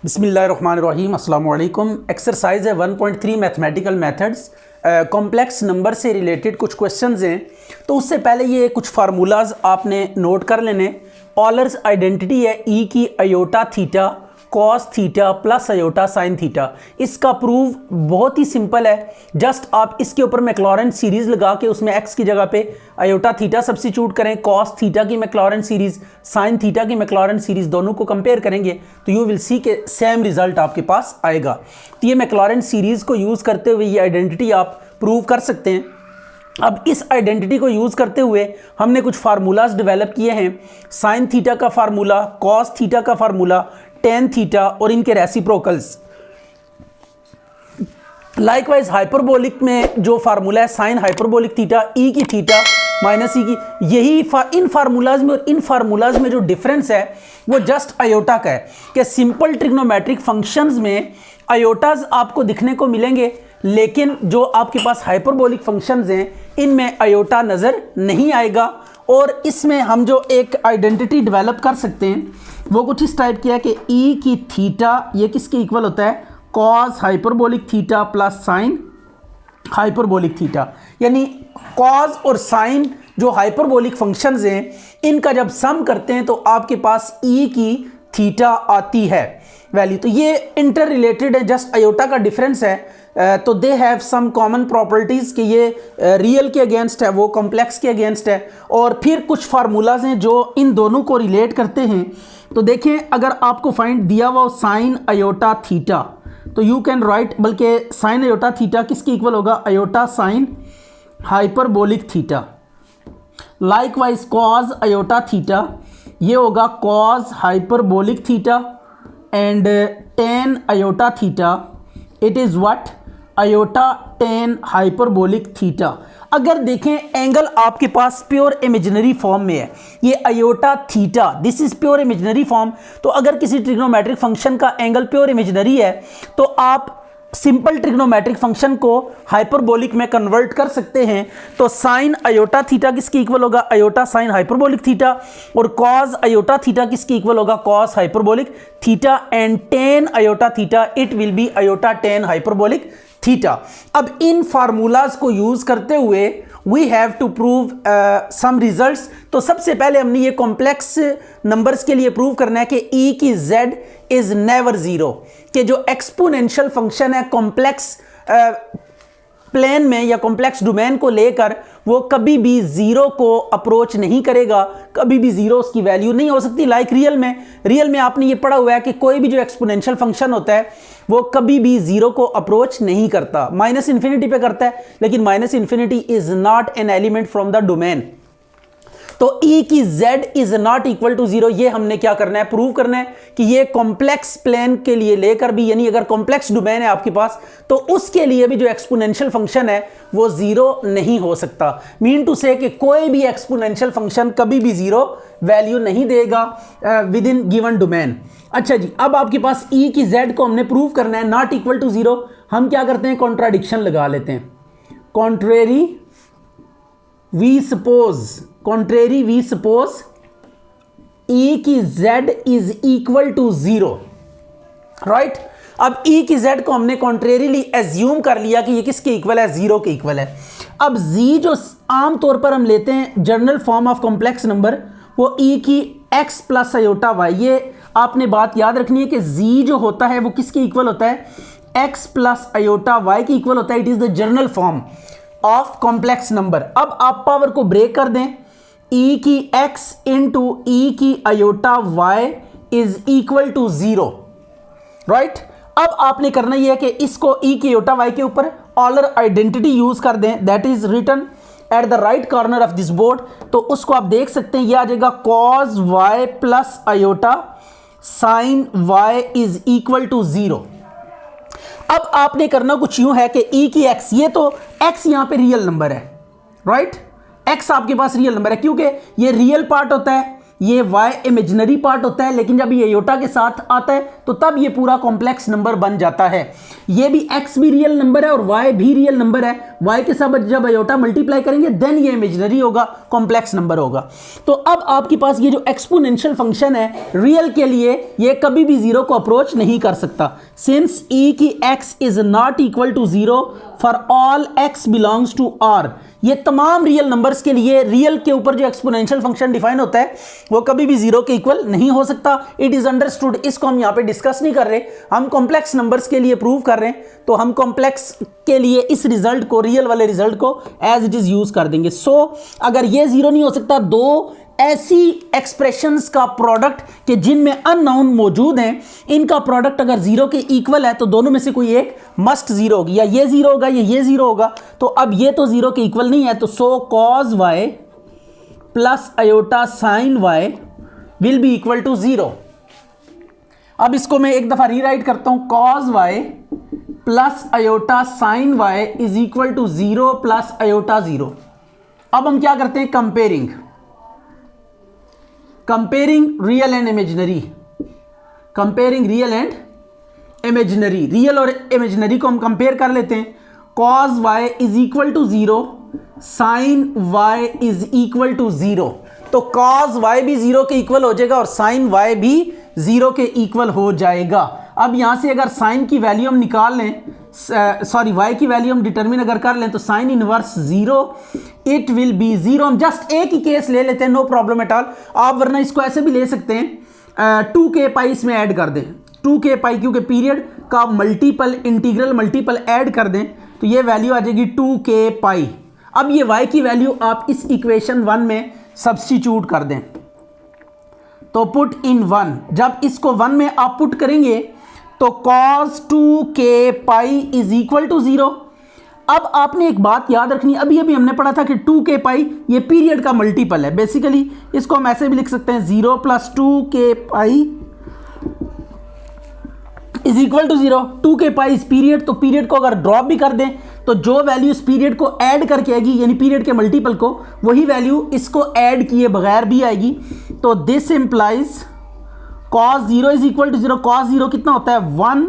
बिस्मिल्लाहिर्रहमानिर्रहीम अस्सलाम वालेकुम। एक्सरसाइज है 1.3 मैथमेटिकल मेथड्स। कॉम्प्लेक्स नंबर से रिलेटेड कुछ क्वेश्चंस हैं, तो उससे पहले ये कुछ फार्मूलाज आपने नोट कर लेने। ऑलर्स आइडेंटिटी है ई की iota theta cos theta plus iota sine theta. इसका प्रूव बहुत ही सिंपल है। जस्ट आप इसके ऊपर मैक्लॉरेंस सीरीज़ लगा के उसमें एक्स की जगह पे अयोटा थीटा सब्स्टिट्यूट करें, कॉस थीटा की मैक्लॉरेंस सीरीज़, साइन थीटा की मैक्लॉरेंस सीरीज़, दोनों को कंपेयर करेंगे तो यू विल सी के सेम रिजल्ट आपके पास आएगा। तो ये मैक्लॉरेंस सीरीज़ को यूज़ करते हुए ये आइडेंटिटी आप प्रूव कर सकते हैं। अब इस आइडेंटिटी को यूज़ करते हुए हमने कुछ फार्मूलाज डेवलप किए हैं। साइन थीटा का फार्मूला, कॉस थीटा का फार्मूला, टेन थीटा और इनके रेसिप्रोकल्स। लाइकवाइज हाइपरबोलिक में जो फार्मूला है साइन हाइपरबोलिक थीटा ई की थीटा माइनस ई की, यही इन फार्मूलाज में और इन फार्मूलाज में जो डिफरेंस है वो जस्ट अयोटा का है कि सिंपल ट्रिग्नोमेट्रिक फंक्शंस में अयोटाज आपको दिखने को मिलेंगे, लेकिन जो आपके पास हाइपरबोलिक फंक्शंस हैं इनमें अयोटा नज़र नहीं आएगा। और इसमें हम जो एक आइडेंटिटी डेवलप कर सकते हैं वो कुछ इस टाइप की है कि ई की थीटा ये किसके इक्वल होता है, cos hyperbolic theta plus sign hyperbolic theta. यानी कॉस और साइन जो हाइपरबोलिक फंक्शंस हैं इनका जब सम करते हैं तो आपके पास ई की थीटा आती है वैल्यू। तो ये इंटर रिलेटेड है, जस्ट अयोटा का डिफरेंस है। तो they have some common properties कि ये रियल के अगेंस्ट है, वो कॉम्प्लेक्स के अगेंस्ट है। और फिर कुछ फार्मूलाज हैं जो इन दोनों को रिलेट करते हैं। तो देखें, अगर आपको फाइंड दिया हुआ साइन अयोटा थीटा तो यू कैन राइट, बल्कि साइन अयोटा थीटा किसके इक्वल होगा, iota sine hyperbolic theta. Likewise cos iota theta ये होगा cos hyperbolic theta and tan iota theta it is what, iota tan hyperbolic theta. अगर देखें angle आपके पास pure imaginary form में है, ये iota theta this is pure imaginary form. तो अगर किसी ट्रिग्नोमेट्रिक फंक्शन का एंगल प्योर इमेजिनरी है तो आप सिंपल ट्रिग्नोमेट्रिक फंक्शन को हाइपरबोलिक में कन्वर्ट कर सकते हैं। तो साइन अयोटा थीटा किसके इक्वल होगा, अयोटा साइन हाइपरबोलिक थीटा, और कॉस अयोटा थीटा किसके इक्वल होगा, cos hyperbolic theta, and tan iota theta it will be iota tan hyperbolic theta. अब इन फार्मूलाज को यूज करते हुए we have to prove some results. तो सबसे पहले हमने ये कॉम्प्लेक्स नंबर्स के लिए प्रूव करना है कि ई की z इज नेवर जीरो, कि जो एक्सपोनेंशियल फंक्शन है कॉम्प्लेक्स प्लेन में या कॉम्प्लेक्स डोमेन को लेकर वो कभी भी जीरो को अप्रोच नहीं करेगा, कभी भी जीरो उसकी वैल्यू नहीं हो सकती। लाइक रियल में आपने ये पढ़ा हुआ है कि कोई भी जो एक्सपोनेंशियल फंक्शन होता है वो कभी भी जीरो को अप्रोच नहीं करता, माइनस इन्फिनिटी पे करता है, लेकिन minus infinity is not an element from the domain. तो ई की z is not equal to zero, ये हमने क्या करना है, प्रूव करना है कि ये कॉम्प्लेक्स प्लेन के लिए लेकर भी, यानी अगर कॉम्प्लेक्स डोमेन है आपके पास तो उसके लिए भी जो एक्सपोनेंशियल फंक्शन है वो जीरो नहीं हो सकता। मीन टू से कि कोई भी एक्सपोनेंशियल फंक्शन कभी भी जीरो वैल्यू नहीं देगा विद इन गिवन डोमेन। अच्छा जी, अब आपके पास ई की z को हमने प्रूव करना है नॉट इक्वल टू जीरो। हम क्या करते हैं, कॉन्ट्राडिक्शन लगा लेते हैं। कॉन्ट्रेरी वी सपोज ई की z is equal to zero, right. अब ई की z को हमने कॉन्ट्रेरीली एज्यूम कर लिया कि ये किसके इक्वल है, जीरो के इक्वल है। अब z जो आम तौर पर हम लेते हैं general form of complex number, वो ई की x प्लस अयोटा y। ये आपने बात याद रखनी है कि z जो होता है वो किसके इक्वल होता है, x प्लस अयोटा y के इक्वल होता है। It is the general form of complex number. अब आप पावर को ब्रेक कर दें, e की x इंटू ई की iota y is equal to zero, right. अब आपने करना यह है कि इसको e की अयोटा y के ऊपर ऑलर आइडेंटिटी यूज कर दें, that is written at the right corner of this board. तो उसको आप देख सकते हैं, यह आ जाएगा cos y plus iota sine y is equal to zero. अब आपने करना कुछ यूं है कि e की x, ये तो x यहां पे रियल नंबर है, राइट। x आपके पास रियल नंबर है क्योंकि ये रियल पार्ट होता है, ये y इमेजिनरी पार्ट होता है, लेकिन जब ये अयोटा के साथ आता है तो तब ये पूरा कॉम्प्लेक्स नंबर बन जाता है। ये भी x भी रियल नंबर है और y भी रियल नंबर है। y के साथ जब अयोटा मल्टीप्लाई करेंगे देन ये इमेजिनरी होगा, कॉम्प्लेक्स नंबर होगा। तो अब आपके पास ये जो एक्सपोनेंशियल फंक्शन है रियल के लिए ये कभी भी जीरो को अप्रोच नहीं कर सकता। सिंस e की x is not equal to zero for all x belongs to r, ये तमाम रियल नंबर्स के लिए रियल के ऊपर जो एक्सपोनेंशियल फंक्शन डिफाइन होता है वो कभी भी जीरो के इक्वल नहीं हो सकता। It is understood. इसको हम यहाँ पे डिस्कस नहीं कर रहे, हम कॉम्प्लेक्स नंबर्स के लिए प्रूव कर रहे हैं, तो हम कॉम्प्लेक्स के लिए इस रिजल्ट को, रियल वाले रिजल्ट को एज इट इज यूज कर देंगे। सो अगर ये जीरो नहीं हो सकता, दो ऐसी एक्सप्रेशंस का प्रोडक्ट कि जिनमें अननोन मौजूद हैं, इनका प्रोडक्ट अगर जीरो के इक्वल है तो दोनों में से कोई एक मस्ट जीरो होगी, या ये जीरो होगा या ये जीरो होगा। तो अब ये तो जीरो के इक्वल नहीं है, तो so cos y plus iota sine y will be equal to zero. अब इसको मैं एक दफा रीराइट करता हूं, cos y plus iota sine y is equal to zero plus iota zero. अब हम क्या करते हैं, comparing real and imaginary, comparing real and imaginary, real और इमेजिनरी को हम कंपेयर कर लेते हैं। Cos y is equal to zero, sine y is equal to zero. तो कॉस वाई भी जीरो के इक्वल हो जाएगा और साइन वाई भी जीरो के इक्वल हो जाएगा। अब यहां से अगर साइन की वैल्यू हम निकाल लें, सॉरी वाई की वैल्यू हम डिटरमिन अगर कर लें, तो sine inverse zero, it will B zero. हम जस्ट एक ही केस ले लेते हैं, नो प्रॉब्लम एट ऑल। आप वरना इसको ऐसे भी ले सकते हैं, 2k पाई इसमें ऐड कर दें, 2k पाई, क्योंकि पीरियड का मल्टीपल, इंटीग्रल मल्टीपल ऐड कर दें तो ये वैल्यू आ जाएगी 2k पाई। अब ये y की वैल्यू आप इस इक्वेशन 1 में सब्स्टिट्यूट कर दें, तो पुट इन 1। जब इसको 1 में आप पुट करेंगे तो cos 2k pi is equal to zero. अब आपने एक बात याद रखनी, अभी अभी हमने पढ़ा था कि 2k पाई ये पीरियड का मल्टीपल है। बेसिकली इसको हम ऐसे भी लिख सकते हैं, 0 plus 2k pi is equal to zero. 2k pi इस पीरियड, तो पीरियड को अगर ड्रॉप भी कर दें तो जो वैल्यू इस पीरियड को ऐड करके आएगी, यानी पीरियड के मल्टीपल को, वही वैल्यू इसको ऐड किए बगैर भी आएगी। तो this implies cos 0 is equal to zero. cos 0 कितना होता है, 1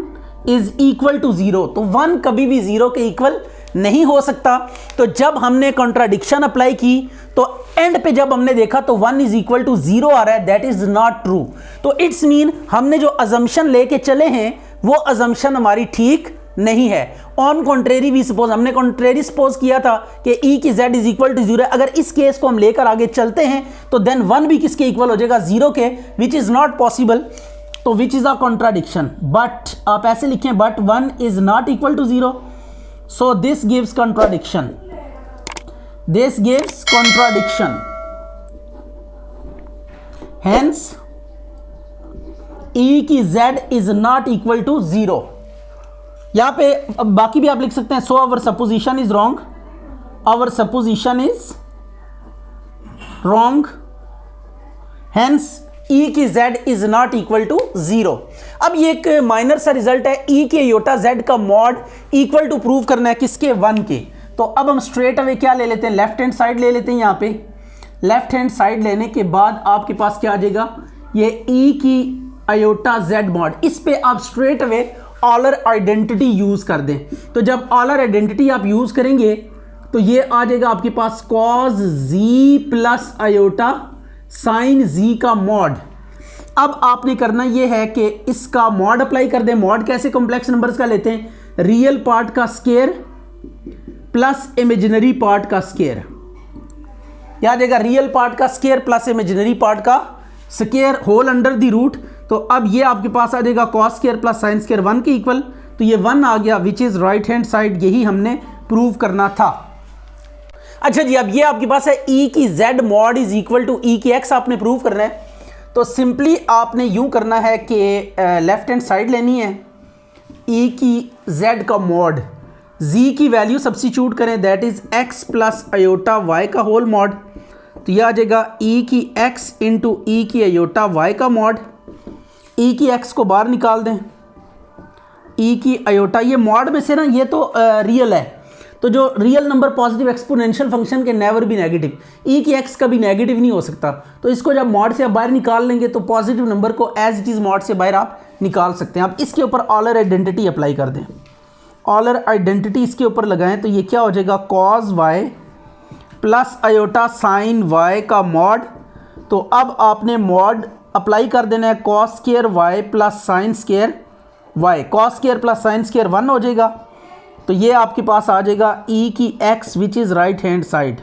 इज इक्वल टू जीरो। तो 1 कभी भी जीरो के इक्वल नहीं हो सकता। तो जब हमने कॉन्ट्राडिक्शन अप्लाई की तो एंड पे जब हमने देखा तो 1 इज इक्वल टू जीरो आ रहा है, दैट इज नॉट ट्रू। तो इट्स मीन हमने जो अजम्पशन लेके चले हैं वो अजम्पशन हमारी ठीक नहीं है। ऑन कॉन्ट्रेरी वी सपोज, हमने कॉन्ट्रेरी सपोज किया था कि e की z is equal to zero. अगर इस केस को हम लेकर आगे चलते हैं तो देन 1 भी किसके इक्वल हो जाएगा, जीरो के, विच इज नॉट पॉसिबल। तो which is a contradiction. But आप ऐसे लिखें, but 1 is not equal to zero, so this gives contradiction, this gives contradiction. Hence e की z is not equal to zero. यहां पे बाकी भी आप लिख सकते हैं, so our supposition is wrong, our supposition is wrong, hence e की z is not equal to zero. अब ये एक माइनर सा रिजल्ट है, e के योटा z का मॉड इक्वल टू प्रूव करना है किसके, 1 के। तो अब हम स्ट्रेट अवे क्या ले लेते हैं, लेफ्ट हैंड साइड ले लेते हैं। यहाँ पे लेफ्ट हैंड साइड लेने के बाद आपके पास क्या आ जाएगा, ये e की अयोटा z मॉड। इस पे आप स्ट्रेट अवे ऑलर आइडेंटिटी यूज कर दें। तो जब ऑलर आइडेंटिटी आप यूज करेंगे तो ये आ जाएगा आपके पास cos z plus iota sign z का मॉड। अब आपने करना ये है कि इसका मॉड अप्लाई कर दें। मॉड कैसे कॉम्प्लेक्स नंबर्स का लेते हैं, रियल पार्ट का स्केयर प्लस इमेजिनरी पार्ट का स्केयर। क्या आ जाएगा, रियल पार्ट का स्केयर प्लस इमेजिनरी पार्ट का square whole under the root. तो अब ये आपके पास आ जाएगा cos square plus sine square 1 के इक्वल। तो ये 1 आ गया, which is right hand side. यही हमने प्रूव करना था। अच्छा जी, अब ये आपके पास है e की z mod is equal to e की x आपने प्रूव करना है। तो सिंपली आपने यूं करना है कि लेफ्ट हैंड साइड लेनी है, e की z का मॉड, z की वैल्यू सब्स्टिट्यूट करें, that is x plus iota y का होल मॉड। तो यह आ जाएगा e की x इंटू e की अयोटा y का मॉड। e की x को बाहर निकाल दें, e की अयोटा, ये मॉड में से ना ये तो रियल है, तो जो real number positive exponential function के नेवर भी नेगेटिव, ई की एक्स कभी नेगेटिव नहीं हो सकता। तो इसको जब मॉड से आप बाहर निकाल लेंगे तो पॉजिटिव नंबर को एज इट इज़ मॉड से बाहर आप निकाल सकते हैं। आप इसके ऊपर ऑलर आइडेंटिटी अप्लाई कर दें, ऑलर आइडेंटिटी इसके ऊपर लगाएं तो ये क्या हो जाएगा, cos y plus iota sine y का मॉड। तो अब आपने मॉड अप्लाई कर देना है cos square y plus sine square y, cos square plus sine square 1 हो जाएगा। तो ये आपके पास आ जाएगा ई की x which is right hand side.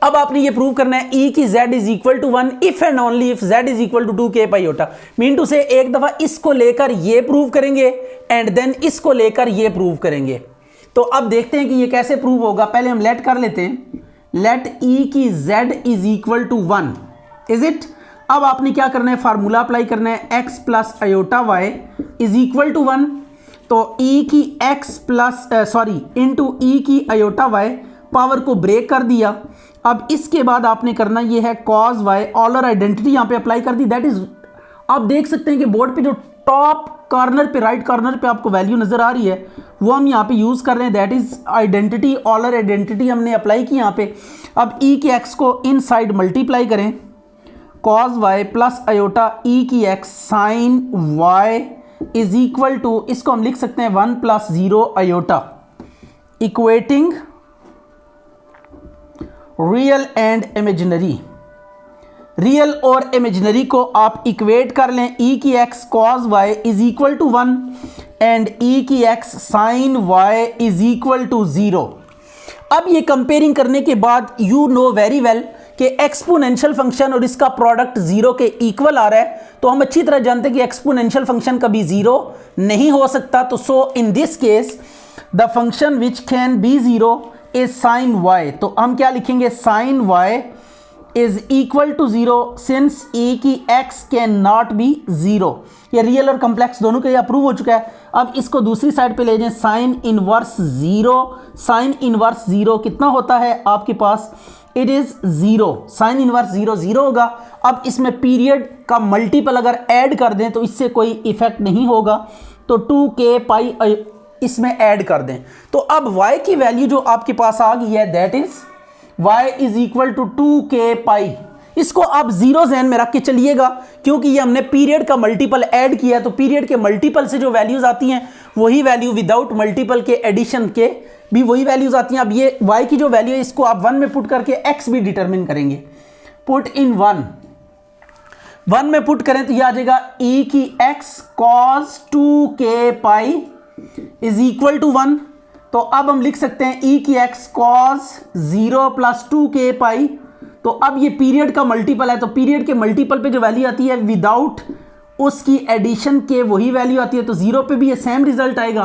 अब आपने ये प्रूव करना है ई की z is equal to 1 if and only if z is equal to 2k pi iota. Mean to से एक दफ़ा इसको लेकर ये प्रूव करेंगे एंड देन इसको लेकर ये प्रूव करेंगे। तो अब देखते हैं कि ये कैसे प्रूव होगा। पहले हम लेट कर लेते हैं, लेट ई की z is equal to 1 is it. अब आपने क्या करना है, फार्मूला अप्लाई करना है x plus iota y is equal to 1। तो e की x प्लस इंटू ई की आयोटा y पावर को ब्रेक कर दिया। अब इसके बाद आपने करना ये है कॉस y, ऑलर आइडेंटिटी यहाँ पे अप्लाई कर दी। दैट इज, आप देख सकते हैं कि बोर्ड पे जो टॉप कॉर्नर पे राइट कॉर्नर पे आपको वैल्यू नज़र आ रही है वो हम यहाँ पे यूज़ कर रहे हैं। That is identity, Euler identity हमने अप्लाई की यहाँ पे। अब e के x को इन साइड मल्टीप्लाई करें, cos y plus iota e की x sine y is equal to, इसको हम लिख सकते हैं 1 plus 0 iota, equating real and imaginary. Real और इमेजिनरी को आप इक्वेट कर लें, ई की x cos y is equal to 1 and e की x sign y is equal to 0। अब ये कंपेयरिंग करने के बाद यू नो वेरी वेल कि एक्सपोनेंशियल फंक्शन और इसका प्रोडक्ट 0 के इक्वल आ रहा है। तो हम अच्छी तरह जानते हैं कि एक्सपोनेंशियल फंक्शन कभी 0 नहीं हो सकता। तो so in this case the function which can be 0 is sine y। तो हम क्या लिखेंगे, sine y is equal to 0 since e की x कैन नॉट बी 0। ये रियल और कॉम्प्लेक्स दोनों के लिए अप्रूव हो चुका है। अब इसको दूसरी साइड पे ले जाएं, साइन इनवर्स 0, साइन इनवर्स 0 कितना होता है आपके पास, इट इज 0, साइन इनवर्स 0 0 होगा। अब इसमें पीरियड का मल्टीपल अगर ऐड कर दें तो इससे कोई इफेक्ट नहीं होगा। तो 2k पाई इसमें ऐड कर दें। तो अब y की वैल्यू जो आपके पास आ गई है that is y is equal to 2k pi. इसको आप 0 ज़हन में रख के चलिएगा क्योंकि ये हमने पीरियड का मल्टीपल ऐड किया है। तो पीरियड के मल्टीपल से जो वैल्यूज आती हैं वही वैल्यू विदाउट मल्टीपल के एडिशन के भी वही वैल्यूज आती हैं। अब ये y की जो वैल्यू है इसको आप 1 में पुट करके x भी डिटरमिन करेंगे। पुट इन 1 में पुट करें तो ये आ जाएगा e की x cos 2k pi is equal to 1। तो अब हम लिख सकते हैं e की x cos 0 plus 2k pi. तो अब ये पीरियड का मल्टीपल है, तो पीरियड के मल्टीपल पे जो वैल्यू आती है विदाउट उसकी एडिशन के वही वैल्यू आती है। तो 0 पे भी ये सेम रिजल्ट आएगा।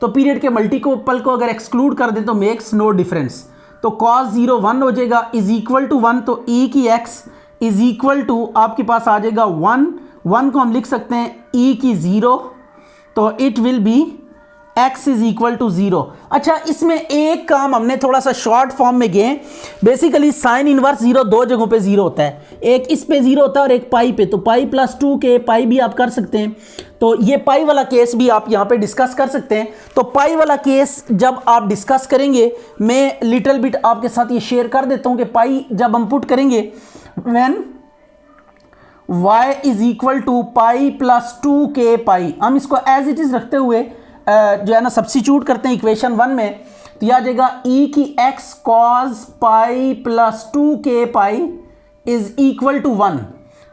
तो पीरियड के मल्टीपल को अगर एक्सक्लूड कर दें तो मेक्स नो डिफरेंस। तो cos 0 1 हो जाएगा इज इक्वल टू 1। तो e की x इज इक्वल टू आपके पास आ जाएगा 1 को हम लिख सकते हैं e की 0। तो it will be x is equal to 0। अच्छा, इसमें एक काम हमने थोड़ा सा शॉर्ट फॉर्म में गए। बेसिकली साइन इनवर्स 0 दो जगहों पे 0 होता है, एक इस पे 0 होता है और एक पाई पे। तो पाई प्लस 2k पाई भी आप कर सकते हैं। तो ये पाई वाला केस भी आप यहाँ पे डिस्कस कर सकते हैं। तो पाई वाला केस जब आप डिस्कस करेंगे, मैं लिटिल बिट आपके साथ ये शेयर कर देता हूँ कि पाई जब हम पुट करेंगे when y is equal to pi plus 2k pi, हम इसको एज इट इज रखते हुए जो है ना सब्स्टिट्यूट करते हैं इक्वेशन 1 में। तो यह आ जाएगा e की x cos pi plus 2k pi is equal to 1।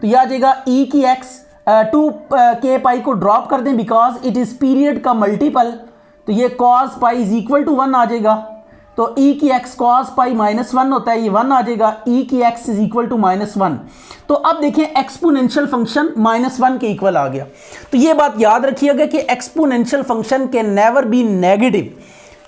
तो यह आ जाएगा e की x 2k पाई को ड्रॉप कर दें बिकॉज इट इज पीरियड का मल्टीपल। तो ये cos pi is equal to 1 आ जाएगा। तो e की x cos पाई -1 होता है, ये 1 आ जाएगा। e की x इज इक्वल टू -1। तो अब देखिए एक्सपोनेंशियल फंक्शन -1 के इक्वल आ गया। तो ये बात याद रखिएगा कि exponential function can never be negative,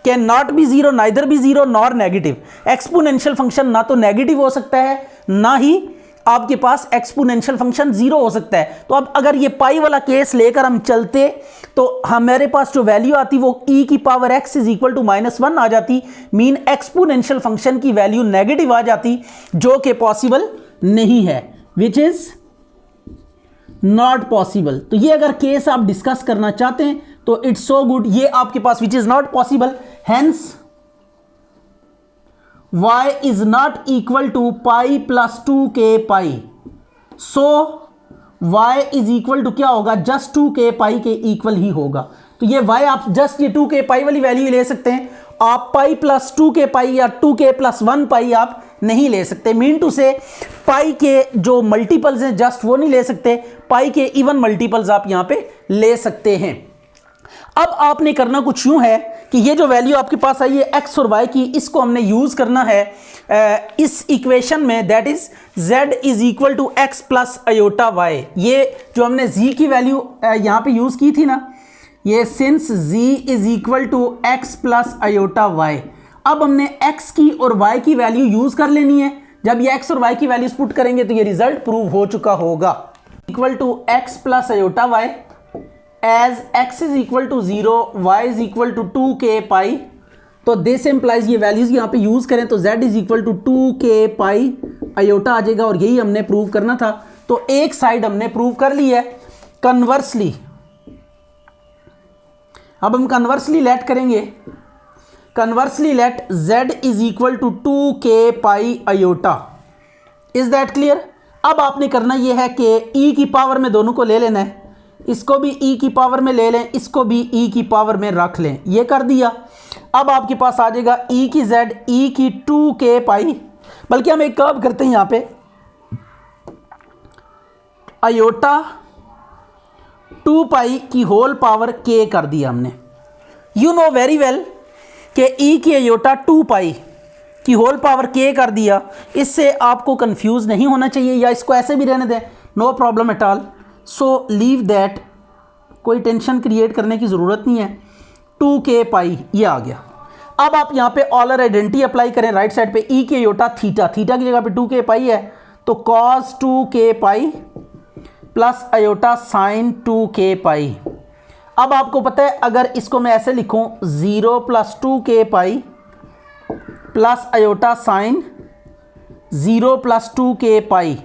can not be 0, neither be 0 nor negative. Exponential function ना तो नेगेटिव हो सकता है ना ही आपके पास एक्सपोनेंशियल फंक्शन 0 हो सकता है। तो अब अगर ये पाई वाला केस लेकर हम चलते तो हमारे पास जो वैल्यू आती वो e की power x is equal to -1 आ जाती। मीन एक्सपोनेंशियल फंक्शन की वैल्यू नेगेटिव आ जाती, जो कि पॉसिबल नहीं है, विच इज नॉट पॉसिबल। तो ये अगर केस आप डिस्कस करना चाहते हैं तो इट्स सो गुड, ये आपके पास which is not possible, hence y is not equal to pi plus 2k pi. So y is equal to क्या होगा, जस्ट 2k पाई के इक्वल ही होगा। तो ये y आप जस्ट ये 2k पाई वाली वैल्यू ले सकते हैं, आप पाई प्लस 2k पाई या 2k प्लस 1 पाई आप नहीं ले सकते। मीन टू से पाई के जो मल्टीपल्स हैं जस्ट वो नहीं ले सकते, पाई के इवन मल्टीपल्स आप यहां पे ले सकते हैं। अब आपने करना कुछ यूं है कि ये जो वैल्यू आपके पास आई है x और y की, इसको हमने यूज करना है इस इक्वेशन में, that is z is equal to x plus iota y। ये जो हमने z की वैल्यू यहां पे यूज की थी ना, ये since z is equal to x plus iota y, अब हमने x की और y की वैल्यू यूज कर लेनी है। जब ये x और y की वैल्यूज पुट करेंगे तो ये रिजल्ट प्रूव हो चुका होगा। Equal to x plus iota y as x is equal to 0, y is equal to 2k pi. तो दिस एम्प्लाइज ये वैल्यूज यहाँ पे यूज करें तो z is equal to 2k pi iota आ जाएगा, और यही हमने प्रूव करना था। तो एक साइड हमने प्रूव कर ली है। कन्वर्सली अब हम कन्वर्सली लेट करेंगे, conversely let z is equal to 2k pi iota. Is that clear? अब आपने करना यह है कि e की पावर में दोनों को ले लेना है, इसको भी e की पावर में ले लें, इसको भी e की पावर में रख लें। ये कर दिया। अब आपके पास आ जाएगा e की z, e की 2k पाई, बल्कि हम एक कर्व करते हैं यहाँ पे, अयोटा 2 पाई की होल पावर k कर दिया हमने। यू नो वेरी वेल कि e की अयोटा 2 पाई की होल पावर k कर दिया। इससे आपको कंफ्यूज नहीं होना चाहिए, या इसको ऐसे भी रहने दें, no problem at all. So leave that, कोई टेंशन क्रिएट करने की ज़रूरत नहीं है। 2k पाई ये आ गया। अब आप यहाँ पे ऑलर आइडेंटिटी अप्लाई करें राइट साइड पे, e की अयोटा थीटा, थीटा की जगह पे 2k पाई है तो cos 2k pi plus iota sign 2k पाई। अब आपको पता है अगर इसको मैं ऐसे लिखूं 0 plus 2k pi plus iota sign 0 plus 2k pi,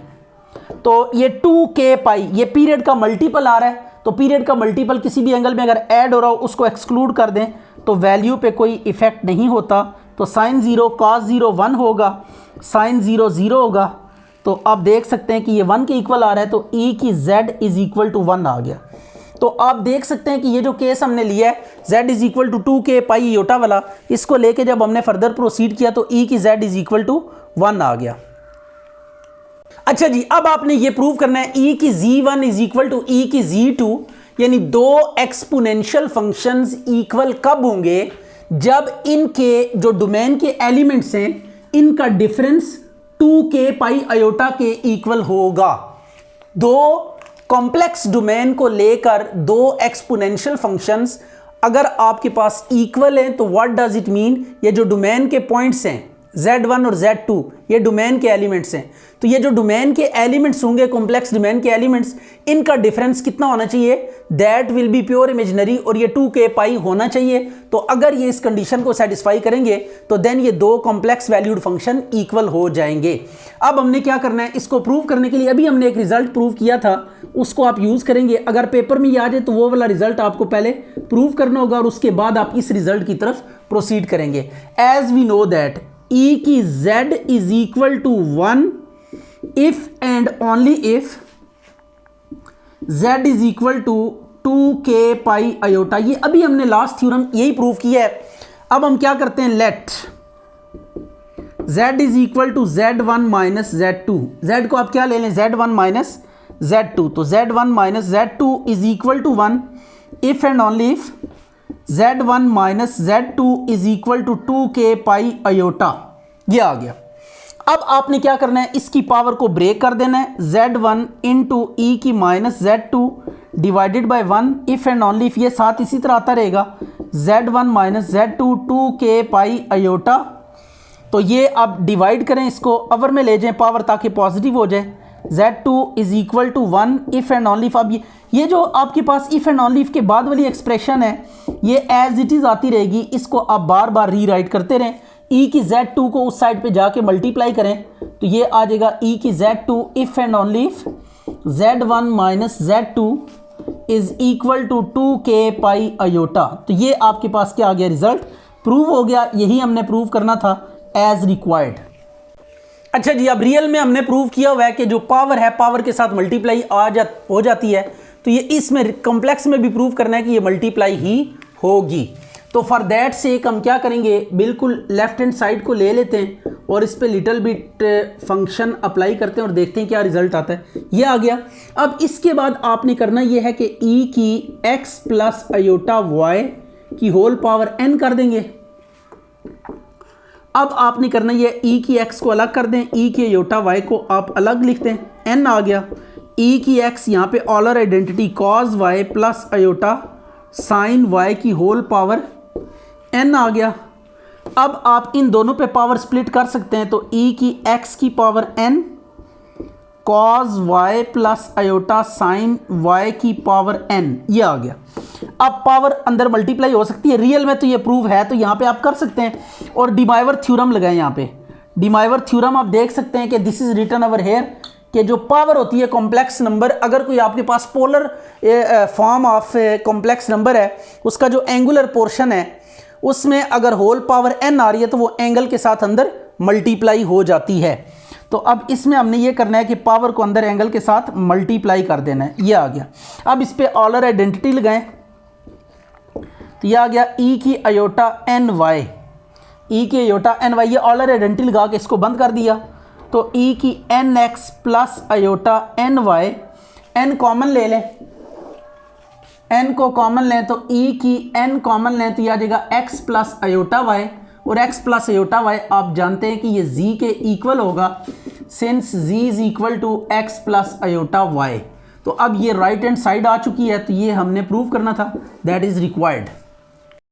तो ये 2k पाई ये पीरियड का मल्टीपल आ रहा है। तो पीरियड का मल्टीपल किसी भी एंगल में अगर ऐड हो रहा हो उसको एक्सक्लूड कर दें तो वैल्यू पे कोई इफेक्ट नहीं होता। तो साइन 0 कॉस 0 1 होगा, साइन 0 0 होगा। तो आप देख सकते हैं कि ये 1 के इक्वल आ रहा है, तो e की z इज इक्वल टू 1 आ गया। तो आप देख सकते हैं कि ये जो केस हमने लिया है z is equal to 2k pi iota वाला, इसको लेके जब हमने फर्दर प्रोसीड किया तो e की z इज इक्वल टू 1 आ गया। अच्छा जी, अब आपने ये प्रूव करना है e की z1 is equal to e की z2, यानी दो एक्सपोनेंशियल फंक्शंस इक्वल कब होंगे, जब इनके जो डोमेन के एलिमेंट्स हैं इनका डिफरेंस 2k पाई अयोटा के इक्वल होगा। दो कॉम्प्लेक्स डोमेन को लेकर दो एक्सपोनेंशियल फंक्शंस अगर आपके पास इक्वल हैं तो व्हाट डज इट मीन, ये जो डोमेन के पॉइंट्स हैं z1 और z2 ये डोमेन के एलिमेंट्स हैं। तो ये जो डोमेन के एलिमेंट्स होंगे, कॉम्प्लेक्स डोमेन के एलिमेंट्स, इनका डिफरेंस कितना होना चाहिए, that will be pure imaginary, और ये 2k पाई होना चाहिए। तो अगर ये इस कंडीशन को सेटिस्फाई करेंगे तो देन ये दो कॉम्प्लेक्स वैल्यूड फंक्शन इक्वल हो जाएंगे। अब हमने क्या करना है, इसको प्रूव करने के लिए अभी हमने एक रिजल्ट प्रूव किया था, उसको आप यूज करेंगे। अगर पेपर में ये आ जाए तो वो वाला रिजल्ट आपको पहले प्रूव करना होगा और उसके बाद आप इस रिजल्ट की तरफ प्रोसीड करेंगे। As we know that e की z is equal to 1 if and only if z is equal to 2k pi iota. ये अभी हमने लास्ट थ्योरम यही प्रूव किया है। अब हम क्या करते हैं, let z is equal to z1 minus z2। z को आप क्या ले लें, z1 माइनस z2। तो z1 minus z2 is equal to 1 if and only if z1 minus z2 is equal to 2k pi iota. ये आ गया। अब आपने क्या करना है, इसकी पावर को ब्रेक कर देना है, z1 इंटू ई की minus z2 divided by 1 if and only if, ये साथ इसी तरह आता रहेगा, z1 minus z2 2k pi aorta. तो ये आप डिवाइड करें, इसको अवर में ले जाएं पावर ताकि पॉजिटिव हो जाए, z2 is equal to 1 if and only if. अब ये जो आपके पास इफ एंड ओनली इफ के बाद वाली एक्सप्रेशन है ये एज इट इज आती रहेगी, इसको आप बार बार रीराइट करते रहें। e की z2 को उस साइड पे जाके मल्टीप्लाई करें तो ये आ जाएगा e की z2 if and only if z1 minus z2 is equal to 2k pi iota. तो ये आपके पास क्या आ गया, रिजल्ट प्रूव हो गया। यही हमने प्रूव करना था एज रिक्वायर्ड। अच्छा जी, अब रियल में हमने प्रूव किया हुआ है कि जो पावर है पावर के साथ मल्टीप्लाई हो जाती है। तो ये इसमें कॉम्प्लेक्स में भी प्रूव करना है कि ये मल्टीप्लाई ही होगी। तो फॉर दैट सेक हम क्या करेंगे, बिल्कुल लेफ्ट हैंड साइड को ले लेते हैं और इस पे लिटिल बिट फंक्शन अप्लाई करते हैं और देखते हैं क्या रिजल्ट आता है। ये आ गया। अब इसके बाद आपने करना ये है कि ई की एक्स प्लस आयोटा वाई की होल पावर एन कर देंगे। अब आपने करना ये ई की एक्स को अलग कर दें, ई की आयोटा वाई को आप अलग लिख दें, एन आ गया। ई की एक्स यहाँ पे Euler identity cos y plus iota sine y की होल पावर एन आ गया। अब आप इन दोनों पे पावर स्प्लिट कर सकते हैं, तो ई की एक्स की power n cos y plus iota sine y की पावर एन, ये आ गया। अब पावर अंदर मल्टीप्लाई हो सकती है, रियल में तो ये प्रूव है, तो यहाँ पे आप कर सकते हैं और डिमाइवर थ्योरम लगाएं। यहाँ पे डिमाइवर थ्योरम आप देख सकते हैं कि this is written over here कि जो पावर होती है कॉम्प्लेक्स नंबर, अगर कोई आपके पास polar form of complex number है, उसका जो एंगुलर पोर्शन है उसमें अगर होल पावर एन आ रही है तो वो एंगल के साथ अंदर मल्टीप्लाई हो जाती है। तो अब इसमें हमने ये करना है कि पावर को अंदर एंगल के साथ मल्टीप्लाई कर देना है। ये आ गया। अब इस पे ऑलर आइडेंटिटी लगाएं, तो ये आ गया ई की आयोटा एन वाई, ई की आयोटा एन वाई, ये ऑलर आइडेंटिटी लगा के इसको बंद कर दिया। तो ई की n x plus iota n y, n common ले लें, एन को कॉमन लें तो ई की एन कॉमन लें तो यह आ जाएगा एक्स प्लस आयोटा वाई, और एक्स प्लस आयोटा वाई आप जानते हैं कि ये जी के इक्वल होगा, since z is equal to x plus iota y. तो अब ये राइट हैंड साइड आ चुकी है, तो ये हमने प्रूव करना था, दैट इज रिक्वायर्ड।